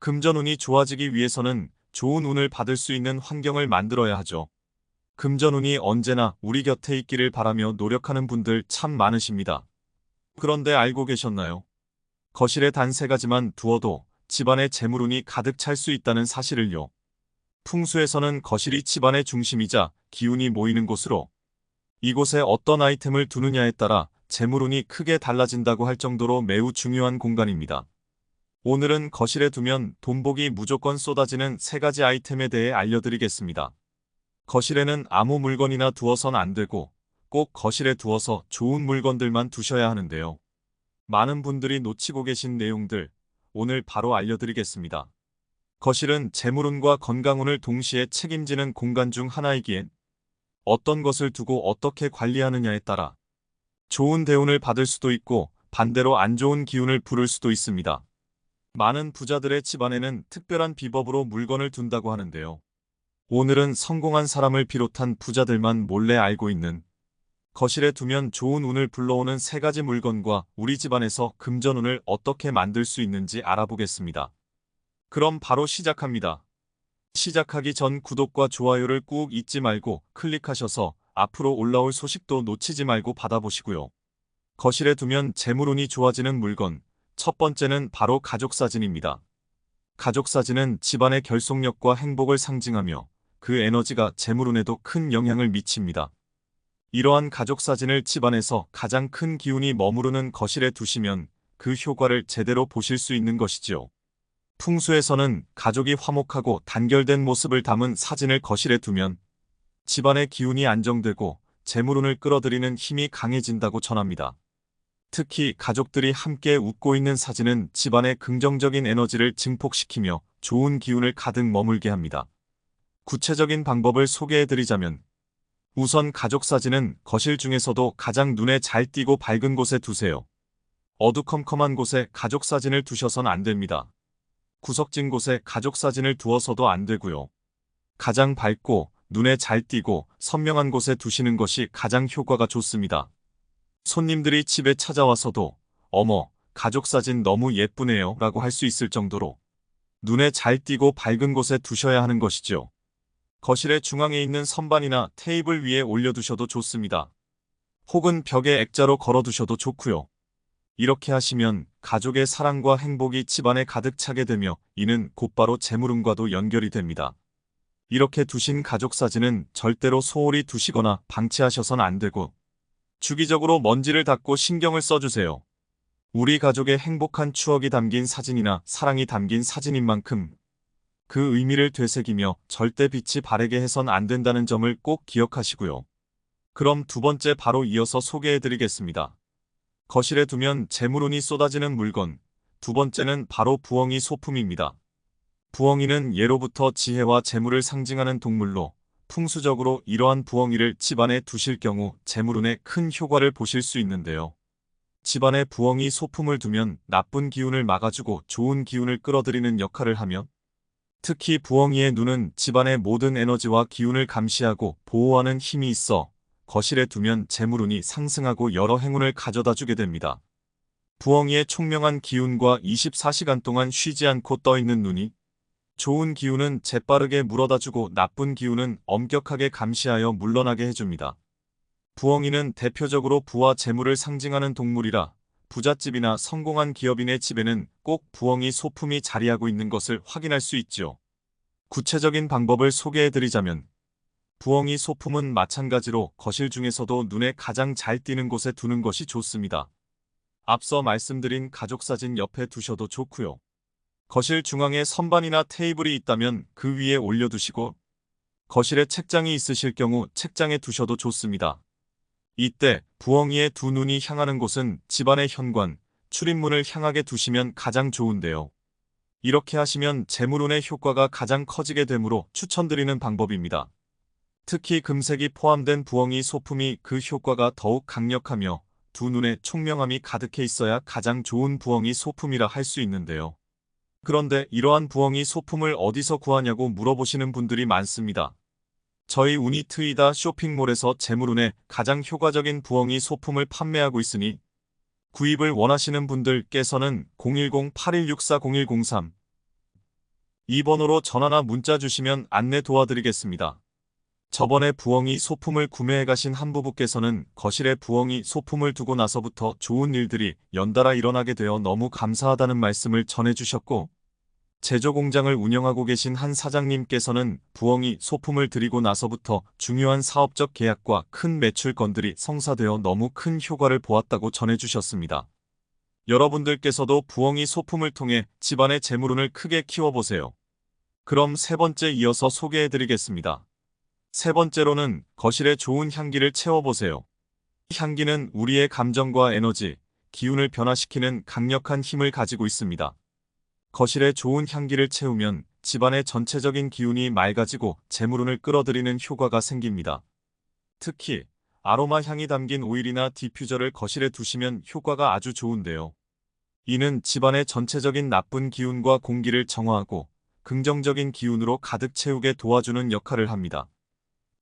금전운이 좋아지기 위해서는 좋은 운을 받을 수 있는 환경을 만들어야 하죠. 금전운이 언제나 우리 곁에 있기를 바라며 노력하는 분들 참 많으십니다. 그런데 알고 계셨나요? 거실에 단 3가지만 두어도 집안에 재물운이 가득 찰 수 있다는 사실을요. 풍수에서는 거실이 집안의 중심이자 기운이 모이는 곳으로, 이곳에 어떤 아이템을 두느냐에 따라 재물운이 크게 달라진다고 할 정도로 매우 중요한 공간입니다. 오늘은 거실에 두면 돈복이 무조건 쏟아지는 3가지 아이템에 대해 알려드리겠습니다. 거실에는 아무 물건이나 두어선 안 되고 꼭 거실에 두어서 좋은 물건들만 두셔야 하는데요. 많은 분들이 놓치고 계신 내용들 오늘 바로 알려드리겠습니다. 거실은 재물운과 건강운을 동시에 책임지는 공간 중 하나이기엔 어떤 것을 두고 어떻게 관리하느냐에 따라 좋은 대운을 받을 수도 있고 반대로 안 좋은 기운을 부를 수도 있습니다. 많은 부자들의 집안에는 특별한 비법으로 물건을 둔다고 하는데요. 오늘은 성공한 사람을 비롯한 부자들만 몰래 알고 있는 거실에 두면 좋은 운을 불러오는 3가지 물건과 우리 집안에서 금전운을 어떻게 만들 수 있는지 알아보겠습니다. 그럼 바로 시작합니다. 시작하기 전 구독과 좋아요를 꾹 잊지 말고 클릭하셔서 앞으로 올라올 소식도 놓치지 말고 받아보시고요. 거실에 두면 재물운이 좋아지는 물건, 첫 번째는 바로 가족사진입니다. 가족사진은 집안의 결속력과 행복을 상징하며 그 에너지가 재물운에도 큰 영향을 미칩니다. 이러한 가족사진을 집안에서 가장 큰 기운이 머무르는 거실에 두시면 그 효과를 제대로 보실 수 있는 것이지요. 풍수에서는 가족이 화목하고 단결된 모습을 담은 사진을 거실에 두면 집안의 기운이 안정되고 재물운을 끌어들이는 힘이 강해진다고 전합니다. 특히 가족들이 함께 웃고 있는 사진은 집안의 긍정적인 에너지를 증폭시키며 좋은 기운을 가득 머물게 합니다. 구체적인 방법을 소개해드리자면, 우선 가족사진은 거실 중에서도 가장 눈에 잘 띄고 밝은 곳에 두세요. 어두컴컴한 곳에 가족사진을 두셔선 안 됩니다. 구석진 곳에 가족사진을 두어서도 안 되고요. 가장 밝고 눈에 잘 띄고 선명한 곳에 두시는 것이 가장 효과가 좋습니다. 손님들이 집에 찾아와서도 "어머, 가족사진 너무 예쁘네요 라고 할 수 있을 정도로 눈에 잘 띄고 밝은 곳에 두셔야 하는 것이죠. 거실의 중앙에 있는 선반이나 테이블 위에 올려두셔도 좋습니다. 혹은 벽에 액자로 걸어두셔도 좋고요. 이렇게 하시면 가족의 사랑과 행복이 집안에 가득 차게 되며 이는 곧바로 재물운과도 연결이 됩니다. 이렇게 두신 가족사진은 절대로 소홀히 두시거나 방치하셔선 안 되고 주기적으로 먼지를 닦고 신경을 써주세요. 우리 가족의 행복한 추억이 담긴 사진이나 사랑이 담긴 사진인 만큼 그 의미를 되새기며 절대 빛이 바래게 해선 안 된다는 점을 꼭 기억하시고요. 그럼 두 번째 바로 이어서 소개해드리겠습니다. 거실에 두면 재물운이 쏟아지는 물건, 두 번째는 바로 부엉이 소품입니다. 부엉이는 예로부터 지혜와 재물을 상징하는 동물로 풍수적으로 이러한 부엉이를 집안에 두실 경우 재물운에 큰 효과를 보실 수 있는데요. 집안에 부엉이 소품을 두면 나쁜 기운을 막아주고 좋은 기운을 끌어들이는 역할을 하며, 특히 부엉이의 눈은 집안의 모든 에너지와 기운을 감시하고 보호하는 힘이 있어 거실에 두면 재물운이 상승하고 여러 행운을 가져다 주게 됩니다. 부엉이의 총명한 기운과 24시간 동안 쉬지 않고 떠있는 눈이 좋은 기운은 재빠르게 물어다주고 나쁜 기운은 엄격하게 감시하여 물러나게 해줍니다. 부엉이는 대표적으로 부와 재물을 상징하는 동물이라 부잣집이나 성공한 기업인의 집에는 꼭 부엉이 소품이 자리하고 있는 것을 확인할 수 있죠. 구체적인 방법을 소개해드리자면, 부엉이 소품은 마찬가지로 거실 중에서도 눈에 가장 잘 띄는 곳에 두는 것이 좋습니다. 앞서 말씀드린 가족사진 옆에 두셔도 좋고요. 거실 중앙에 선반이나 테이블이 있다면 그 위에 올려두시고, 거실에 책장이 있으실 경우 책장에 두셔도 좋습니다. 이때 부엉이의 두 눈이 향하는 곳은 집안의 현관, 출입문을 향하게 두시면 가장 좋은데요. 이렇게 하시면 재물운의 효과가 가장 커지게 되므로 추천드리는 방법입니다. 특히 금색이 포함된 부엉이 소품이 그 효과가 더욱 강력하며 두 눈에 총명함이 가득해 있어야 가장 좋은 부엉이 소품이라 할 수 있는데요. 그런데 이러한 부엉이 소품을 어디서 구하냐고 물어보시는 분들이 많습니다. 저희 우니트이다 쇼핑몰에서 재물운에 가장 효과적인 부엉이 소품을 판매하고 있으니 구입을 원하시는 분들께서는 010-8164-0103 이 번호로 전화나 문자 주시면 안내 도와드리겠습니다. 저번에 부엉이 소품을 구매해 가신 한 부부께서는 거실에 부엉이 소품을 두고 나서부터 좋은 일들이 연달아 일어나게 되어 너무 감사하다는 말씀을 전해주셨고, 제조 공장을 운영하고 계신 한 사장님께서는 부엉이 소품을 드리고 나서부터 중요한 사업적 계약과 큰 매출 건들이 성사되어 너무 큰 효과를 보았다고 전해주셨습니다. 여러분들께서도 부엉이 소품을 통해 집안의 재물운을 크게 키워보세요. 그럼 세 번째 이어서 소개해드리겠습니다. 세 번째로는 거실에 좋은 향기를 채워보세요. 향기는 우리의 감정과 에너지, 기운을 변화시키는 강력한 힘을 가지고 있습니다. 거실에 좋은 향기를 채우면 집안의 전체적인 기운이 맑아지고 재물운을 끌어들이는 효과가 생깁니다. 특히 아로마 향이 담긴 오일이나 디퓨저를 거실에 두시면 효과가 아주 좋은데요. 이는 집안의 전체적인 나쁜 기운과 공기를 정화하고 긍정적인 기운으로 가득 채우게 도와주는 역할을 합니다.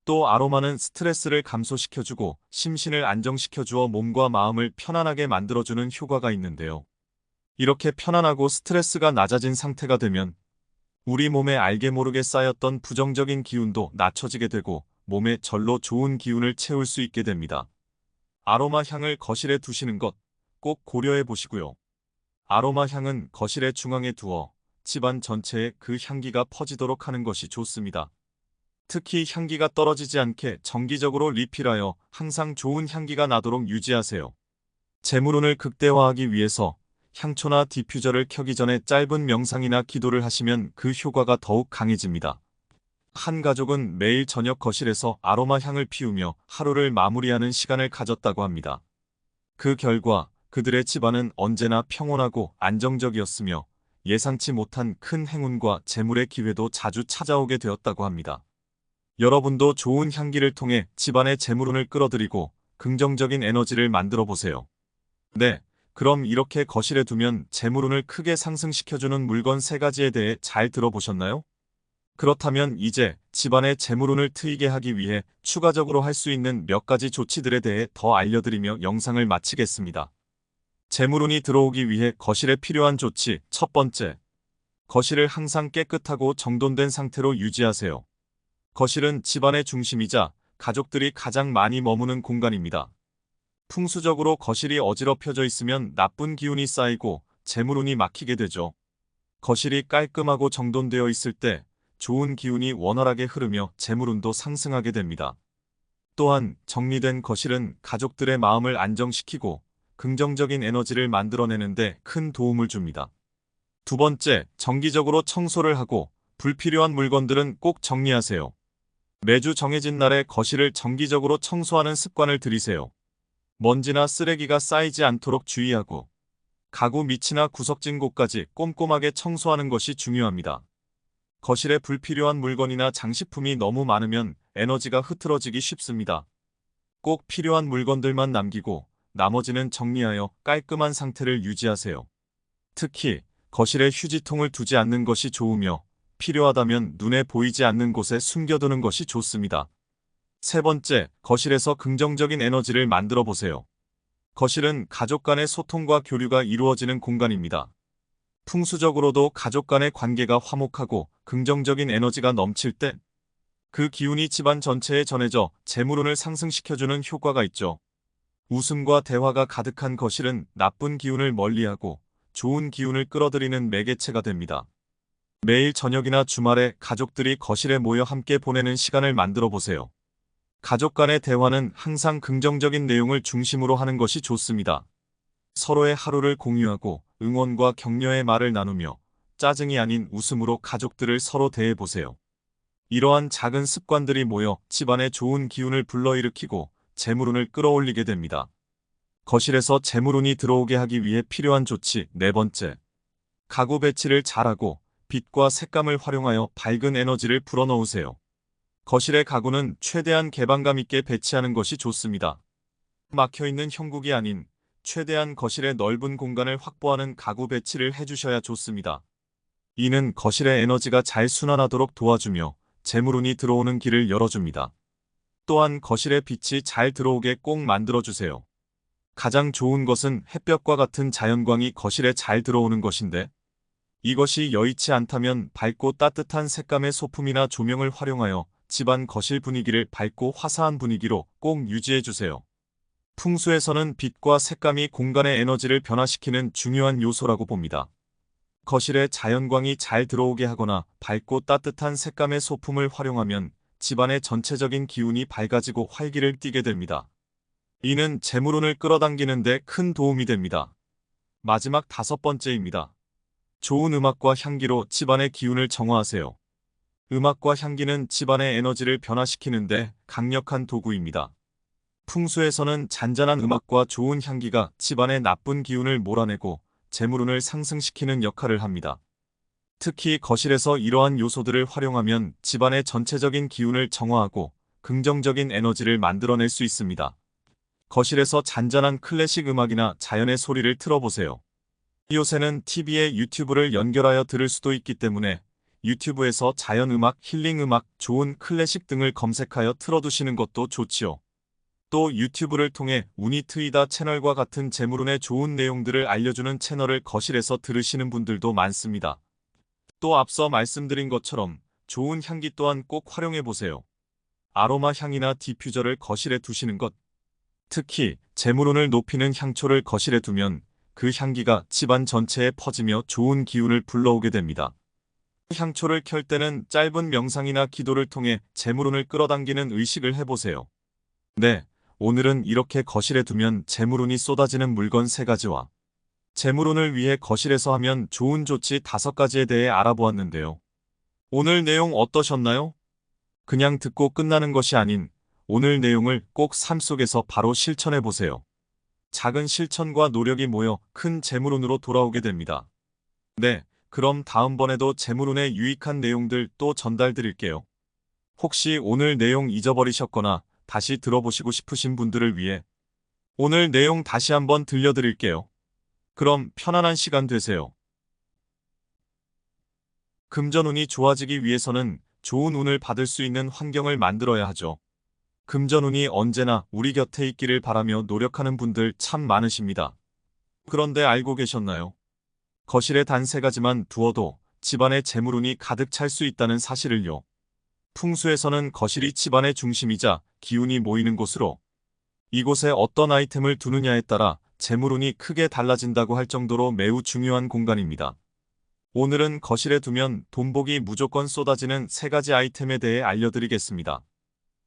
또 아로마는 스트레스를 감소시켜주고 심신을 안정시켜주어 몸과 마음을 편안하게 만들어주는 효과가 있는데요. 이렇게 편안하고 스트레스가 낮아진 상태가 되면 우리 몸에 알게 모르게 쌓였던 부정적인 기운도 낮춰지게 되고 몸에 절로 좋은 기운을 채울 수 있게 됩니다. 아로마 향을 거실에 두시는 것 꼭 고려해 보시고요. 아로마 향은 거실의 중앙에 두어 집안 전체에 그 향기가 퍼지도록 하는 것이 좋습니다. 특히 향기가 떨어지지 않게 정기적으로 리필하여 항상 좋은 향기가 나도록 유지하세요. 재물운을 극대화하기 위해서 향초나 디퓨저를 켜기 전에 짧은 명상이나 기도를 하시면 그 효과가 더욱 강해집니다. 한 가족은 매일 저녁 거실에서 아로마 향을 피우며 하루를 마무리하는 시간을 가졌다고 합니다. 그 결과 그들의 집안은 언제나 평온하고 안정적이었으며 예상치 못한 큰 행운과 재물의 기회도 자주 찾아오게 되었다고 합니다. 여러분도 좋은 향기를 통해 집안의 재물운을 끌어들이고 긍정적인 에너지를 만들어 보세요. 네, 그럼 이렇게 거실에 두면 재물운을 크게 상승시켜주는 물건 3가지에 대해 잘 들어보셨나요? 그렇다면 이제 집안의 재물운을 트이게 하기 위해 추가적으로 할 수 있는 몇 가지 조치들에 대해 더 알려드리며 영상을 마치겠습니다. 재물운이 들어오기 위해 거실에 필요한 조치 첫 번째, 거실을 항상 깨끗하고 정돈된 상태로 유지하세요. 거실은 집안의 중심이자 가족들이 가장 많이 머무는 공간입니다. 풍수적으로 거실이 어지럽혀져 있으면 나쁜 기운이 쌓이고 재물운이 막히게 되죠. 거실이 깔끔하고 정돈되어 있을 때 좋은 기운이 원활하게 흐르며 재물운도 상승하게 됩니다. 또한 정리된 거실은 가족들의 마음을 안정시키고 긍정적인 에너지를 만들어내는데 큰 도움을 줍니다. 두 번째, 정기적으로 청소를 하고 불필요한 물건들은 꼭 정리하세요. 매주 정해진 날에 거실을 정기적으로 청소하는 습관을 들이세요. 먼지나 쓰레기가 쌓이지 않도록 주의하고 가구 밑이나 구석진 곳까지 꼼꼼하게 청소하는 것이 중요합니다. 거실에 불필요한 물건이나 장식품이 너무 많으면 에너지가 흐트러지기 쉽습니다. 꼭 필요한 물건들만 남기고 나머지는 정리하여 깔끔한 상태를 유지하세요. 특히 거실에 휴지통을 두지 않는 것이 좋으며 필요하다면 눈에 보이지 않는 곳에 숨겨두는 것이 좋습니다. 세 번째, 거실에서 긍정적인 에너지를 만들어 보세요. 거실은 가족 간의 소통과 교류가 이루어지는 공간입니다. 풍수적으로도 가족 간의 관계가 화목하고 긍정적인 에너지가 넘칠 때 그 기운이 집안 전체에 전해져 재물운을 상승시켜주는 효과가 있죠. 웃음과 대화가 가득한 거실은 나쁜 기운을 멀리하고 좋은 기운을 끌어들이는 매개체가 됩니다. 매일 저녁이나 주말에 가족들이 거실에 모여 함께 보내는 시간을 만들어 보세요. 가족 간의 대화는 항상 긍정적인 내용을 중심으로 하는 것이 좋습니다. 서로의 하루를 공유하고 응원과 격려의 말을 나누며 짜증이 아닌 웃음으로 가족들을 서로 대해보세요. 이러한 작은 습관들이 모여 집안에 좋은 기운을 불러일으키고 재물운을 끌어올리게 됩니다. 거실에서 재물운이 들어오게 하기 위해 필요한 조치 네 번째, 가구 배치를 잘하고 빛과 색감을 활용하여 밝은 에너지를 불어넣으세요. 거실의 가구는 최대한 개방감 있게 배치하는 것이 좋습니다. 막혀있는 형국이 아닌 최대한 거실의 넓은 공간을 확보하는 가구 배치를 해주셔야 좋습니다. 이는 거실의 에너지가 잘 순환하도록 도와주며 재물운이 들어오는 길을 열어줍니다. 또한 거실에 빛이 잘 들어오게 꼭 만들어주세요. 가장 좋은 것은 햇볕과 같은 자연광이 거실에 잘 들어오는 것인데 이것이 여의치 않다면 밝고 따뜻한 색감의 소품이나 조명을 활용하여 집안 거실 분위기를 밝고 화사한 분위기로 꼭 유지해주세요. 풍수에서는 빛과 색감이 공간의 에너지를 변화시키는 중요한 요소라고 봅니다. 거실에 자연광이 잘 들어오게 하거나 밝고 따뜻한 색감의 소품을 활용하면 집안의 전체적인 기운이 밝아지고 활기를 띠게 됩니다. 이는 재물운을 끌어당기는 데 큰 도움이 됩니다. 마지막 5번째입니다. 좋은 음악과 향기로 집안의 기운을 정화하세요. 음악과 향기는 집안의 에너지를 변화시키는데 강력한 도구입니다. 풍수에서는 잔잔한 음악과 좋은 향기가 집안의 나쁜 기운을 몰아내고 재물운을 상승시키는 역할을 합니다. 특히 거실에서 이러한 요소들을 활용하면 집안의 전체적인 기운을 정화하고 긍정적인 에너지를 만들어낼 수 있습니다. 거실에서 잔잔한 클래식 음악이나 자연의 소리를 틀어보세요. 요새는 TV에 유튜브를 연결하여 들을 수도 있기 때문에 유튜브에서 자연음악, 힐링음악, 좋은 클래식 등을 검색하여 틀어두시는 것도 좋지요. 또 유튜브를 통해 운이 트이다 채널과 같은 재물운의 좋은 내용들을 알려주는 채널을 거실에서 들으시는 분들도 많습니다. 또 앞서 말씀드린 것처럼 좋은 향기 또한 꼭 활용해보세요. 아로마 향이나 디퓨저를 거실에 두시는 것. 특히 재물운을 높이는 향초를 거실에 두면 그 향기가 집안 전체에 퍼지며 좋은 기운을 불러오게 됩니다. 향초를 켤 때는 짧은 명상이나 기도를 통해 재물운을 끌어당기는 의식을 해보세요. 네, 오늘은 이렇게 거실에 두면 재물운이 쏟아지는 물건 3가지와 재물운을 위해 거실에서 하면 좋은 조치 5가지에 대해 알아보았는데요. 오늘 내용 어떠셨나요? 그냥 듣고 끝나는 것이 아닌 오늘 내용을 꼭 삶 속에서 바로 실천해보세요. 작은 실천과 노력이 모여 큰 재물운으로 돌아오게 됩니다. 네, 그럼 다음번에도 재물운에 유익한 내용들 또 전달드릴게요. 혹시 오늘 내용 잊어버리셨거나 다시 들어보시고 싶으신 분들을 위해 오늘 내용 다시 한번 들려드릴게요. 그럼 편안한 시간 되세요. 금전운이 좋아지기 위해서는 좋은 운을 받을 수 있는 환경을 만들어야 하죠. 금전운이 언제나 우리 곁에 있기를 바라며 노력하는 분들 참 많으십니다. 그런데 알고 계셨나요? 거실에 단 3가지만 두어도 집안에 재물운이 가득 찰 수 있다는 사실을요. 풍수에서는 거실이 집안의 중심이자 기운이 모이는 곳으로 이곳에 어떤 아이템을 두느냐에 따라 재물운이 크게 달라진다고 할 정도로 매우 중요한 공간입니다. 오늘은 거실에 두면 돈복이 무조건 쏟아지는 3가지 아이템에 대해 알려드리겠습니다.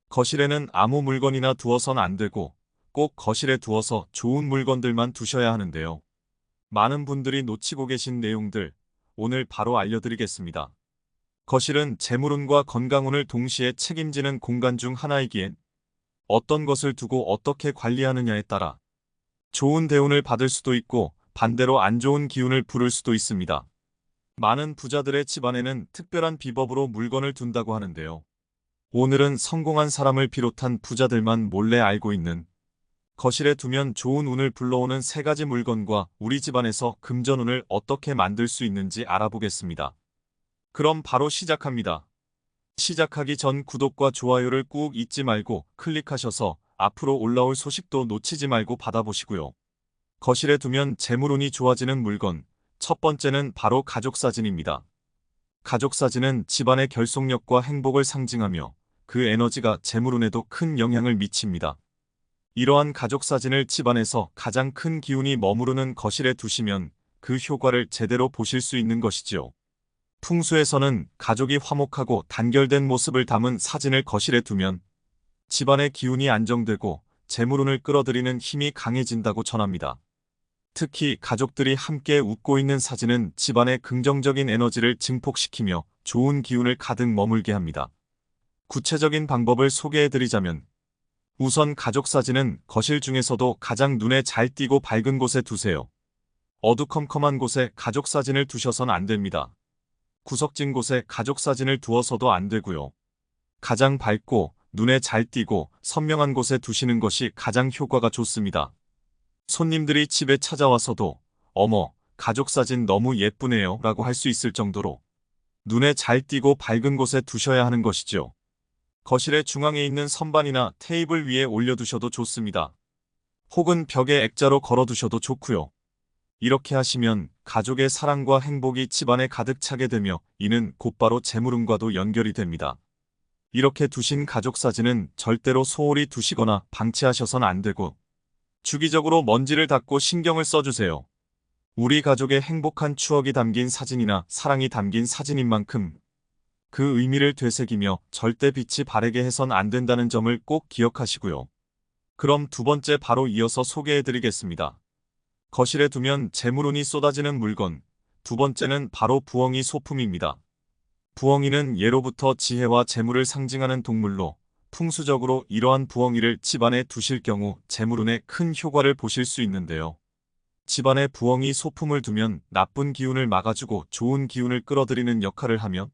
거실에는 아무 물건이나 두어선 안 되고 꼭 거실에 두어서 좋은 물건들만 두셔야 하는데요. 많은 분들이 놓치고 계신 내용들 오늘 바로 알려드리겠습니다. 거실은 재물운과 건강운을 동시에 책임지는 공간 중 하나이기엔 어떤 것을 두고 어떻게 관리하느냐에 따라 좋은 대운을 받을 수도 있고 반대로 안 좋은 기운을 부를 수도 있습니다. 많은 부자들의 집안에는 특별한 비법으로 물건을 둔다고 하는데요. 오늘은 성공한 사람을 비롯한 부자들만 몰래 알고 있는 거실에 두면 좋은 운을 불러오는 3가지 물건과 우리 집안에서 금전운을 어떻게 만들 수 있는지 알아보겠습니다. 그럼 바로 시작합니다. 시작하기 전 구독과 좋아요를 꾹 잊지 말고 클릭하셔서 앞으로 올라올 소식도 놓치지 말고 받아보시고요. 거실에 두면 재물운이 좋아지는 물건, 첫 번째는 바로 가족사진입니다. 가족사진은 집안의 결속력과 행복을 상징하며 그 에너지가 재물운에도 큰 영향을 미칩니다. 이러한 가족사진을 집안에서 가장 큰 기운이 머무르는 거실에 두시면 그 효과를 제대로 보실 수 있는 것이지요. 풍수에서는 가족이 화목하고 단결된 모습을 담은 사진을 거실에 두면 집안의 기운이 안정되고 재물운을 끌어들이는 힘이 강해진다고 전합니다. 특히 가족들이 함께 웃고 있는 사진은 집안의 긍정적인 에너지를 증폭시키며 좋은 기운을 가득 머물게 합니다. 구체적인 방법을 소개해드리자면 우선 가족 사진은 거실 중에서도 가장 눈에 잘 띄고 밝은 곳에 두세요. 어두컴컴한 곳에 가족 사진을 두셔선 안 됩니다. 구석진 곳에 가족 사진을 두어서도 안 되고요. 가장 밝고 눈에 잘 띄고 선명한 곳에 두시는 것이 가장 효과가 좋습니다. 손님들이 집에 찾아와서도 어머, 가족 사진 너무 예쁘네요 라고 할 수 있을 정도로 눈에 잘 띄고 밝은 곳에 두셔야 하는 것이죠. 거실의 중앙에 있는 선반이나 테이블 위에 올려두셔도 좋습니다. 혹은 벽에 액자로 걸어두셔도 좋고요. 이렇게 하시면 가족의 사랑과 행복이 집안에 가득 차게 되며 이는 곧바로 재물운과도 연결이 됩니다. 이렇게 두신 가족 사진은 절대로 소홀히 두시거나 방치하셔선 안 되고 주기적으로 먼지를 닦고 신경을 써주세요. 우리 가족의 행복한 추억이 담긴 사진이나 사랑이 담긴 사진인 만큼 그 의미를 되새기며 절대 빛이 바래게 해선 안 된다는 점을 꼭 기억하시고요. 그럼 두 번째 바로 이어서 소개해드리겠습니다. 거실에 두면 재물운이 쏟아지는 물건, 두 번째는 바로 부엉이 소품입니다. 부엉이는 예로부터 지혜와 재물을 상징하는 동물로 풍수적으로 이러한 부엉이를 집안에 두실 경우 재물운에 큰 효과를 보실 수 있는데요. 집안에 부엉이 소품을 두면 나쁜 기운을 막아주고 좋은 기운을 끌어들이는 역할을 하며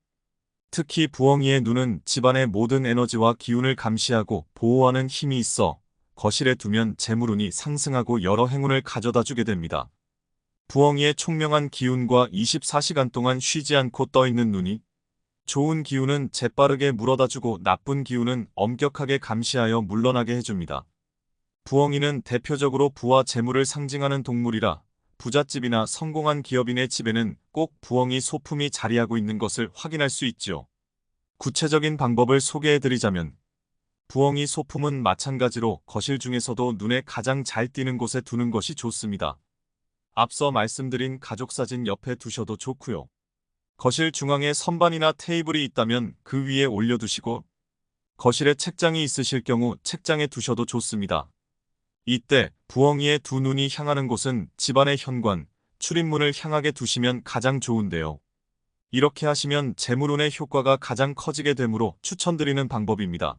특히 부엉이의 눈은 집안의 모든 에너지와 기운을 감시하고 보호하는 힘이 있어 거실에 두면 재물운이 상승하고 여러 행운을 가져다 주게 됩니다. 부엉이의 총명한 기운과 24시간 동안 쉬지 않고 떠있는 눈이 좋은 기운은 재빠르게 물어다주고 나쁜 기운은 엄격하게 감시하여 물러나게 해줍니다. 부엉이는 대표적으로 부와 재물을 상징하는 동물이라 부잣집이나 성공한 기업인의 집에는 꼭 부엉이 소품이 자리하고 있는 것을 확인할 수 있죠. 구체적인 방법을 소개해드리자면 부엉이 소품은 마찬가지로 거실 중에서도 눈에 가장 잘 띄는 곳에 두는 것이 좋습니다. 앞서 말씀드린 가족사진 옆에 두셔도 좋고요. 거실 중앙에 선반이나 테이블이 있다면 그 위에 올려두시고 거실에 책장이 있으실 경우 책장에 두셔도 좋습니다. 이때 부엉이의 두 눈이 향하는 곳은 집안의 현관, 출입문을 향하게 두시면 가장 좋은데요. 이렇게 하시면 재물운의 효과가 가장 커지게 되므로 추천드리는 방법입니다.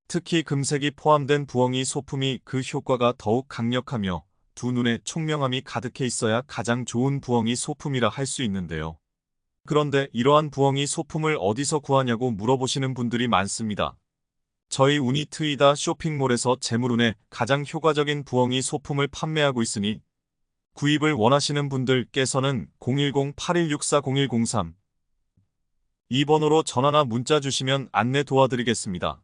특히 금색이 포함된 부엉이 소품이 그 효과가 더욱 강력하며 두 눈에 총명함이 가득해 있어야 가장 좋은 부엉이 소품이라 할 수 있는데요. 그런데 이러한 부엉이 소품을 어디서 구하냐고 물어보시는 분들이 많습니다. 저희 우니트이다 쇼핑몰에서 재물운에 가장 효과적인 부엉이 소품을 판매하고 있으니 구입을 원하시는 분들께서는 010-8164-0103 이 번호로 전화나 문자 주시면 안내 도와드리겠습니다.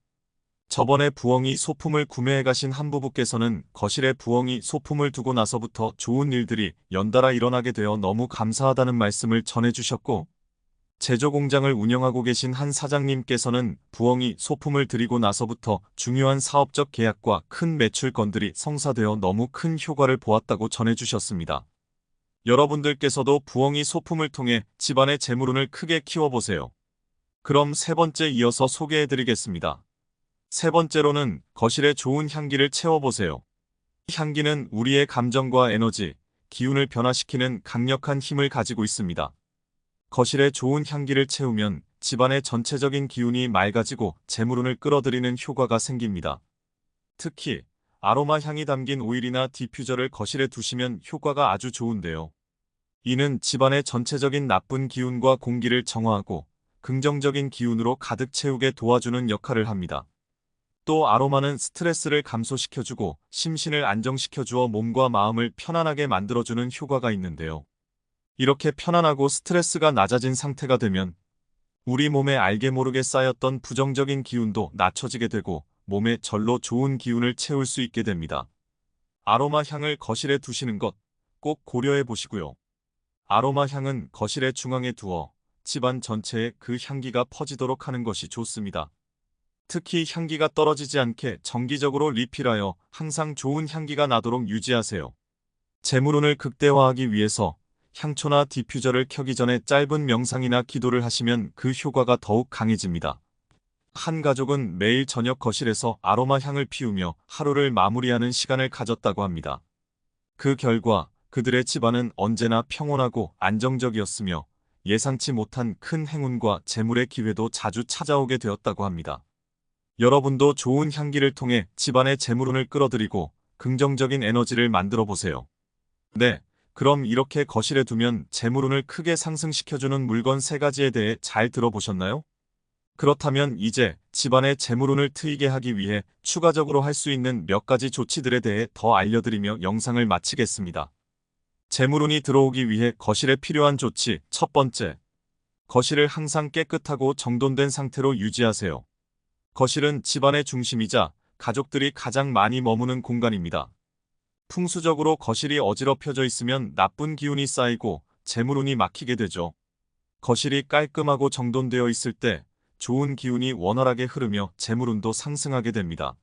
저번에 부엉이 소품을 구매해 가신 한 부부께서는 거실에 부엉이 소품을 두고 나서부터 좋은 일들이 연달아 일어나게 되어 너무 감사하다는 말씀을 전해주셨고 제조 공장을 운영하고 계신 한 사장님께서는 부엉이 소품을 드리고 나서부터 중요한 사업적 계약과 큰 매출건들이 성사되어 너무 큰 효과를 보았다고 전해주셨습니다. 여러분들께서도 부엉이 소품을 통해 집안의 재물운을 크게 키워보세요. 그럼 세 번째 이어서 소개해드리겠습니다. 세 번째로는 거실에 좋은 향기를 채워보세요. 향기는 우리의 감정과 에너지, 기운을 변화시키는 강력한 힘을 가지고 있습니다. 거실에 좋은 향기를 채우면 집안의 전체적인 기운이 맑아지고 재물운을 끌어들이는 효과가 생깁니다. 특히 아로마 향이 담긴 오일이나 디퓨저를 거실에 두시면 효과가 아주 좋은데요. 이는 집안의 전체적인 나쁜 기운과 공기를 정화하고 긍정적인 기운으로 가득 채우게 도와주는 역할을 합니다. 또 아로마는 스트레스를 감소시켜주고 심신을 안정시켜주어 몸과 마음을 편안하게 만들어주는 효과가 있는데요. 이렇게 편안하고 스트레스가 낮아진 상태가 되면 우리 몸에 알게 모르게 쌓였던 부정적인 기운도 낮춰지게 되고 몸에 절로 좋은 기운을 채울 수 있게 됩니다. 아로마 향을 거실에 두시는 것 꼭 고려해 보시고요. 아로마 향은 거실의 중앙에 두어 집안 전체에 그 향기가 퍼지도록 하는 것이 좋습니다. 특히 향기가 떨어지지 않게 정기적으로 리필하여 항상 좋은 향기가 나도록 유지하세요. 재물운을 극대화하기 위해서 향초나 디퓨저를 켜기 전에 짧은 명상이나 기도를 하시면 그 효과가 더욱 강해집니다. 한 가족은 매일 저녁 거실에서 아로마 향을 피우며 하루를 마무리하는 시간을 가졌다고 합니다. 그 결과 그들의 집안은 언제나 평온하고 안정적이었으며 예상치 못한 큰 행운과 재물의 기회도 자주 찾아오게 되었다고 합니다. 여러분도 좋은 향기를 통해 집안의 재물운을 끌어들이고 긍정적인 에너지를 만들어 보세요. 네, 그럼 이렇게 거실에 두면 재물운을 크게 상승시켜주는 물건 3가지에 대해 잘 들어보셨나요? 그렇다면 이제 집안의 재물운을 트이게 하기 위해 추가적으로 할 수 있는 몇 가지 조치들에 대해 더 알려드리며 영상을 마치겠습니다. 재물운이 들어오기 위해 거실에 필요한 조치 첫 번째, 거실을 항상 깨끗하고 정돈된 상태로 유지하세요. 거실은 집안의 중심이자 가족들이 가장 많이 머무는 공간입니다. 풍수적으로 거실이 어지럽혀져 있으면 나쁜 기운이 쌓이고 재물운이 막히게 되죠. 거실이 깔끔하고 정돈되어 있을 때 좋은 기운이 원활하게 흐르며 재물운도 상승하게 됩니다.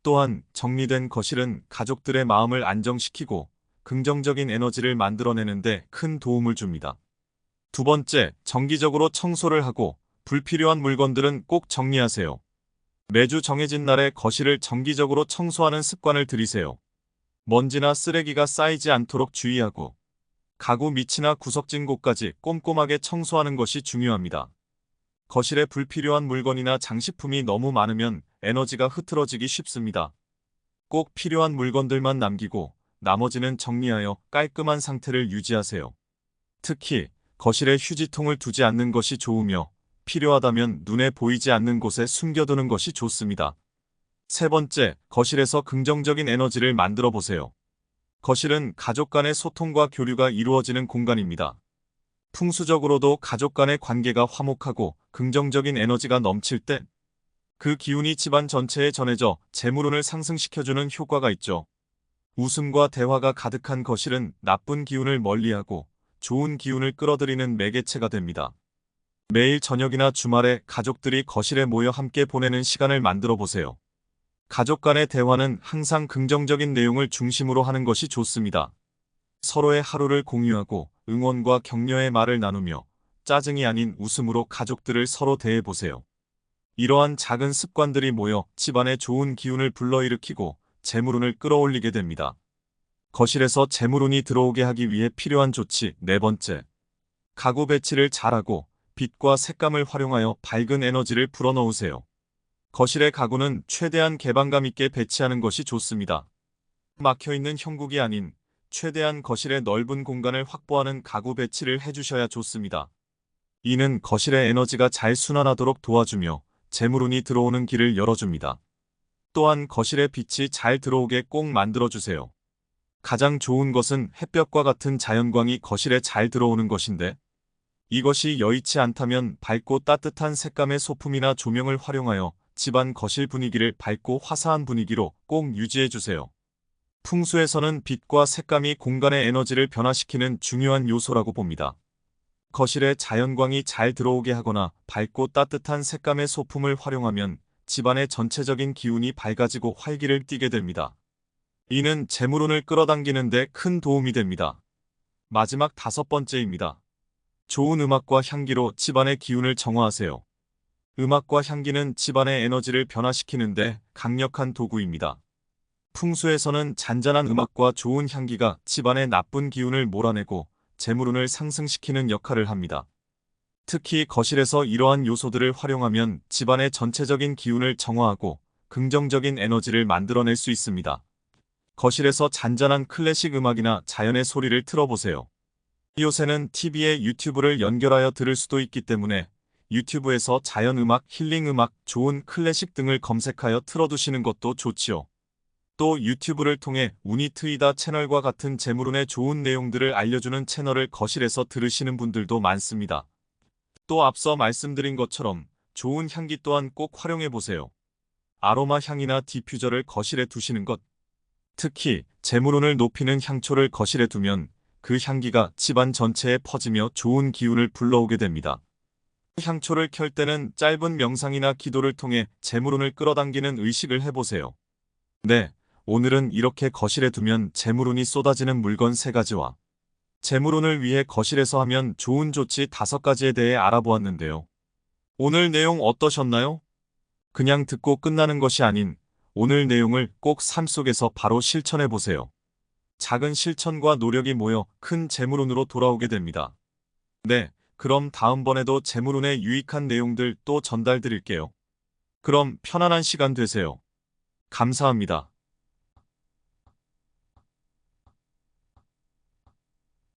또한 정리된 거실은 가족들의 마음을 안정시키고 긍정적인 에너지를 만들어내는데 큰 도움을 줍니다. 두 번째, 정기적으로 청소를 하고 불필요한 물건들은 꼭 정리하세요. 매주 정해진 날에 거실을 정기적으로 청소하는 습관을 들이세요. 먼지나 쓰레기가 쌓이지 않도록 주의하고 가구 밑이나 구석진 곳까지 꼼꼼하게 청소하는 것이 중요합니다. 거실에 불필요한 물건이나 장식품이 너무 많으면 에너지가 흐트러지기 쉽습니다. 꼭 필요한 물건들만 남기고 나머지는 정리하여 깔끔한 상태를 유지하세요. 특히 거실에 휴지통을 두지 않는 것이 좋으며 필요하다면 눈에 보이지 않는 곳에 숨겨두는 것이 좋습니다. 세 번째, 거실에서 긍정적인 에너지를 만들어 보세요. 거실은 가족 간의 소통과 교류가 이루어지는 공간입니다. 풍수적으로도 가족 간의 관계가 화목하고 긍정적인 에너지가 넘칠 때 그 기운이 집안 전체에 전해져 재물운을 상승시켜주는 효과가 있죠. 웃음과 대화가 가득한 거실은 나쁜 기운을 멀리하고 좋은 기운을 끌어들이는 매개체가 됩니다. 매일 저녁이나 주말에 가족들이 거실에 모여 함께 보내는 시간을 만들어 보세요. 가족 간의 대화는 항상 긍정적인 내용을 중심으로 하는 것이 좋습니다. 서로의 하루를 공유하고 응원과 격려의 말을 나누며 짜증이 아닌 웃음으로 가족들을 서로 대해보세요. 이러한 작은 습관들이 모여 집안에 좋은 기운을 불러일으키고 재물운을 끌어올리게 됩니다. 거실에서 재물운이 들어오게 하기 위해 필요한 조치 네 번째. 가구 배치를 잘하고 빛과 색감을 활용하여 밝은 에너지를 불어넣으세요. 거실의 가구는 최대한 개방감 있게 배치하는 것이 좋습니다. 막혀있는 형국이 아닌 최대한 거실의 넓은 공간을 확보하는 가구 배치를 해주셔야 좋습니다. 이는 거실의 에너지가 잘 순환하도록 도와주며 재물운이 들어오는 길을 열어줍니다. 또한 거실에 빛이 잘 들어오게 꼭 만들어주세요. 가장 좋은 것은 햇볕과 같은 자연광이 거실에 잘 들어오는 것인데 이것이 여의치 않다면 밝고 따뜻한 색감의 소품이나 조명을 활용하여 집안 거실 분위기를 밝고 화사한 분위기로 꼭 유지해주세요. 풍수에서는 빛과 색감이 공간의 에너지를 변화시키는 중요한 요소라고 봅니다. 거실에 자연광이 잘 들어오게 하거나 밝고 따뜻한 색감의 소품을 활용하면 집안의 전체적인 기운이 밝아지고 활기를 띠게 됩니다. 이는 재물운을 끌어당기는 데 큰 도움이 됩니다. 마지막 다섯 번째입니다. 좋은 음악과 향기로 집안의 기운을 정화하세요. 음악과 향기는 집안의 에너지를 변화시키는데 강력한 도구입니다. 풍수에서는 잔잔한 음악과 좋은 향기가 집안의 나쁜 기운을 몰아내고 재물운을 상승시키는 역할을 합니다. 특히 거실에서 이러한 요소들을 활용하면 집안의 전체적인 기운을 정화하고 긍정적인 에너지를 만들어낼 수 있습니다. 거실에서 잔잔한 클래식 음악이나 자연의 소리를 틀어보세요. 요새는 TV에 유튜브를 연결하여 들을 수도 있기 때문에 유튜브에서 자연음악, 힐링음악, 좋은 클래식 등을 검색하여 틀어두시는 것도 좋지요. 또 유튜브를 통해 운이 트이다 채널과 같은 재물운의 좋은 내용들을 알려주는 채널을 거실에서 들으시는 분들도 많습니다. 또 앞서 말씀드린 것처럼 좋은 향기 또한 꼭 활용해보세요. 아로마 향이나 디퓨저를 거실에 두시는 것. 특히 재물운을 높이는 향초를 거실에 두면 그 향기가 집안 전체에 퍼지며 좋은 기운을 불러오게 됩니다. 향초를 켤 때는 짧은 명상이나 기도를 통해 재물운을 끌어당기는 의식을 해보세요. 네. 오늘은 이렇게 거실에 두면 재물운이 쏟아지는 물건 3가지와 재물운을 위해 거실에서 하면 좋은 조치 5가지에 대해 알아보았는데요. 오늘 내용 어떠셨나요? 그냥 듣고 끝나는 것이 아닌 오늘 내용을 꼭 삶 속에서 바로 실천해 보세요. 작은 실천과 노력이 모여 큰 재물운으로 돌아오게 됩니다. 네, 그럼 다음번에도 재물운에 유익한 내용들 또 전달드릴게요. 그럼 편안한 시간 되세요. 감사합니다.